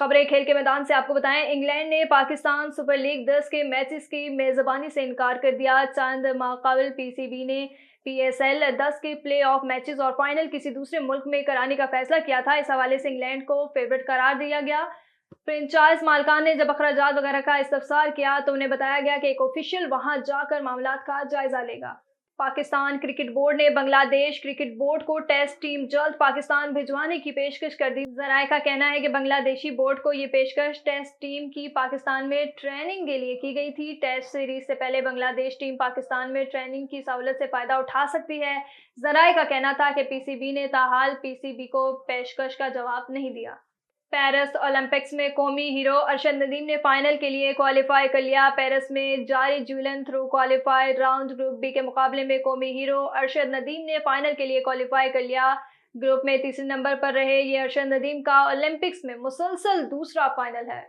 खबरें खेल के मैदान से आपको बताएं। इंग्लैंड ने पाकिस्तान सुपर लीग 10 के मैचेस की मेजबानी से इनकार कर दिया। चंद माह कबल पीसीबी ने पीएसएल 10 के प्ले ऑफ मैचेस और फाइनल किसी दूसरे मुल्क में कराने का फैसला किया था। इस हवाले से इंग्लैंड को फेवरेट करार दिया गया। फ्रेंचाइज मालकान ने जब अखराजात वगैरह का इस्तफसार किया तो उन्हें बताया गया कि एक ऑफिशियल वहां जाकर मामलात का जायजा लेगा। पाकिस्तान क्रिकेट बोर्ड ने बांग्लादेश क्रिकेट बोर्ड को टेस्ट टीम जल्द पाकिस्तान भिजवाने की पेशकश कर दी। जराये का कहना है कि बांग्लादेशी बोर्ड को ये पेशकश टेस्ट टीम की पाकिस्तान में ट्रेनिंग के लिए की गई थी। टेस्ट सीरीज से पहले बांग्लादेश टीम पाकिस्तान में ट्रेनिंग की सहूलत से फायदा उठा सकती है। जराये का कहना था कि पीसीबी ने ताहाल पीसीबी को पेशकश का जवाब नहीं दिया। पेरिस ओलंपिक्स में कौमी हीरो अरशद नदीम ने फाइनल के लिए क्वालिफाई कर लिया। पेरिस में जारी javelin throw qualify round group B के मुकाबले में कौमी हीरो अरशद नदीम ने फाइनल के लिए क्वालिफाई कर लिया। ग्रुप में तीसरे नंबर पर रहे ये अरशद नदीम का ओलंपिक्स में मुसलसल दूसरा फाइनल है।